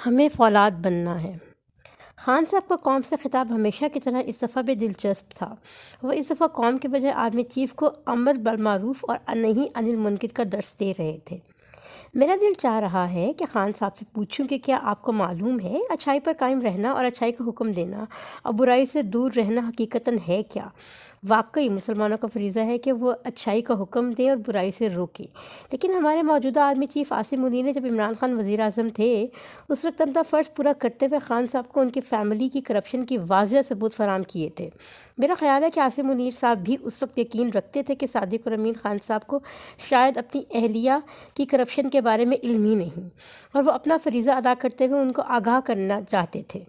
ہمیں فولاد بننا ہے۔ خان صاحب کا قوم سے خطاب ہمیشہ کی طرح اس دفعہ بھی دلچسپ تھا۔ وہ اس دفعہ قوم کے بجائے آرمی چیف کو امر بالمعروف اور نہی عن المنکر کا درس دے رہے تھے۔ میرا دل چاہ رہا ہے کہ خان صاحب سے پوچھوں کہ کیا آپ کو معلوم ہے اچھائی پر قائم رہنا اور اچھائی کا حکم دینا اور برائی سے دور رہنا حقیقتاً ہے کیا؟ واقعی مسلمانوں کا فریضہ ہے کہ وہ اچھائی کا حکم دیں اور برائی سے روکیں، لیکن ہمارے موجودہ آرمی چیف عاصم منیر نے جب عمران خان وزیر اعظم تھے اس وقت اپنا فرض پورا کرتے ہوئے خان صاحب کو ان کی فیملی کی کرپشن کی واضح ثبوت فراہم کیے تھے۔ میرا خیال ہے کہ عاصم منیر صاحب بھی اس وقت یقین رکھتے تھے کہ صادق اور امین خان صاحب کو شاید اپنی اہلیہ کی کرپشن کے بارے میں علم ہی نہیں، اور وہ اپنا فریضہ ادا کرتے ہوئے ان کو آگاہ کرنا چاہتے تھے۔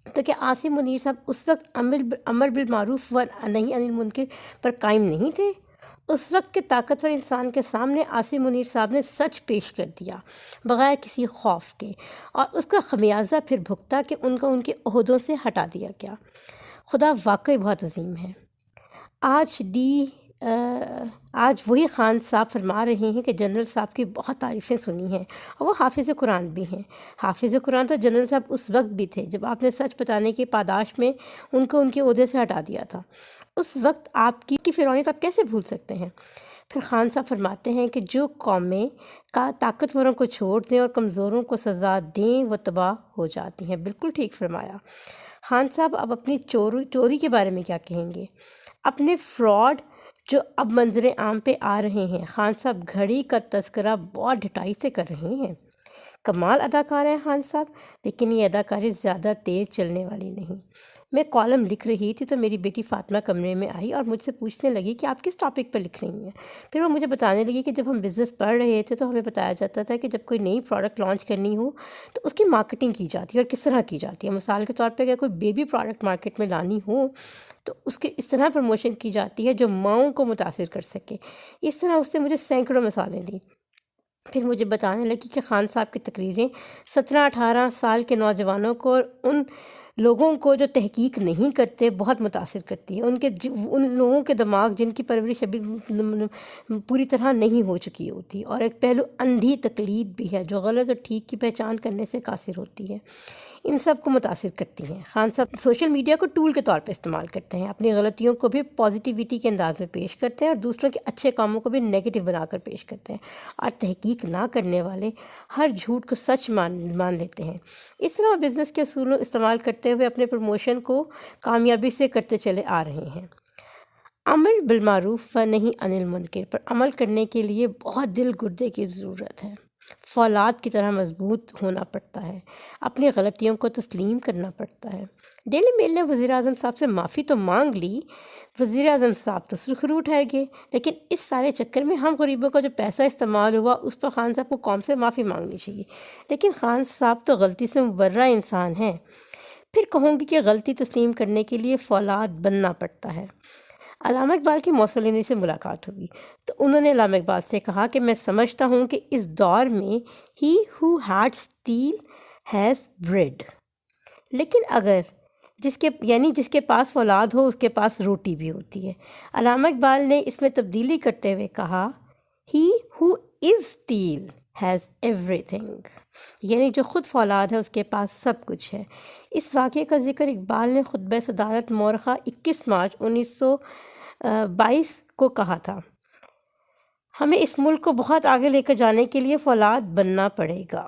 تو کیا عاصم منیر صاحب اس وقت امر بالمعروف و نہی عن المنکر پر قائم نہیں تھے؟ اس وقت کے طاقتور انسان کے سامنے عاصم منیر صاحب نے سچ پیش کر دیا بغیر کسی خوف کے، اور اس کا خمیازہ پھر بھگتا کہ ان کو ان کے عہدوں سے ہٹا دیا گیا۔ خدا واقعی بہت عظیم ہے۔ آج وہی خان صاحب فرما رہے ہیں کہ جنرل صاحب کی بہت تعریفیں سنی ہیں اور وہ حافظ قرآن بھی ہیں۔ حافظ قرآن تو جنرل صاحب اس وقت بھی تھے جب آپ نے سچ بتانے کی پاداش میں ان کو ان کے عہدے سے ہٹا دیا تھا۔ اس وقت آپ کی فرعونیت آپ کیسے بھول سکتے ہیں؟ پھر خان صاحب فرماتے ہیں کہ جو قومیں طاقتوروں کو چھوڑ دیں اور کمزوروں کو سزا دیں وہ تباہ ہو جاتی ہیں۔ بالکل ٹھیک فرمایا۔ خان صاحب اب اپنی چوری کے بارے میں کیا کہیں گے؟ اپنے فراڈ جو اب منظر عام پہ آ رہے ہیں، خان صاحب گھڑی کا تذکرہ بہت ڈھٹائی سے کر رہے ہیں۔ کمال اداکار ہیں خان صاحب، لیکن یہ اداکاری زیادہ دیر چلنے والی نہیں۔ میں کالم لکھ رہی تھی تو میری بیٹی فاطمہ کمرے میں آئی اور مجھ سے پوچھنے لگی کہ آپ کس ٹاپک پر لکھ رہی ہیں۔ پھر وہ مجھے بتانے لگی کہ جب ہم بزنس پڑھ رہے تھے تو ہمیں بتایا جاتا تھا کہ جب کوئی نئی پروڈکٹ لانچ کرنی ہو تو اس کی مارکیٹنگ کی جاتی ہے اور کس طرح کی جاتی ہے۔ مثال کے طور پہ اگر کوئی بیبی پروڈکٹ مارکیٹ میں لانی ہو تو اس کی اس طرح پروموشن کی جاتی ہے جو ماؤں کو متاثر کر سکے۔ اس طرح اس نے مجھے سینکڑوں مثالیں دیں۔ پھر مجھے بتانے لگی کہ خان صاحب کی تقریریں 17-18 سال کے نوجوانوں کو اور ان لوگوں کو جو تحقیق نہیں کرتے بہت متاثر کرتی ہے۔ ان لوگوں کے دماغ جن کی پرورش ابھی پوری طرح نہیں ہو چکی ہوتی، اور ایک پہلو اندھی تقلید بھی ہے جو غلط اور ٹھیک کی پہچان کرنے سے قاصر ہوتی ہے، ان سب کو متاثر کرتی ہیں۔ خان صاحب سوشل میڈیا کو ٹول کے طور پہ استعمال کرتے ہیں، اپنی غلطیوں کو بھی پازیٹیوٹی کے انداز میں پیش کرتے ہیں اور دوسروں کے اچھے کاموں کو بھی نیگیٹو بنا کر پیش کرتے ہیں، اور تحقیق نہ کرنے والے ہر جھوٹ کو سچ مان لیتے ہیں۔ اس طرح وہ بزنس کے اصولوں استعمال کرتے ہوئے اپنے پروموشن کو کامیابی سے کرتے چلے آ رہے ہیں۔ امر بالمعروف و نہی عن المنکر پر عمل کرنے کے لیے بہت دل گردے کی ضرورت ہے، فولاد کی طرح مضبوط ہونا پڑتا ہے، اپنی غلطیوں کو تسلیم کرنا پڑتا ہے۔ ڈیلی میل نے وزیر اعظم صاحب سے معافی تو مانگ لی، وزیر اعظم صاحب تو سرخرو ٹھہر گئے، لیکن اس سارے چکر میں ہم غریبوں کا جو پیسہ استعمال ہوا اس پر خان صاحب کو قوم سے معافی مانگنی چاہیے، لیکن خان صاحب تو غلطی سے مبرہ انسان ہیں۔ پھر کہوں گی کہ غلطی تسلیم کرنے کے لیے فولاد بننا پڑتا ہے۔ علامہ اقبال کی موسولینی سے ملاقات ہوئی تو انہوں نے علامہ اقبال سے کہا کہ میں سمجھتا ہوں کہ اس دور میں ہی who had steel has bread، لیکن اگر جس کے پاس فولاد ہو اس کے پاس روٹی بھی ہوتی ہے۔ علامہ اقبال نے اس میں تبدیلی کرتے ہوئے کہا he who is steel has everything، یعنی جو خود فولاد ہے اس کے پاس سب کچھ ہے۔ اس واقعے کا ذکر اقبال نے خطبہ صدارت مورخہ 21 مارچ 1922 کو کہا تھا۔ ہمیں اس ملک کو بہت آگے لے کر جانے کے لیے فولاد بننا پڑے گا۔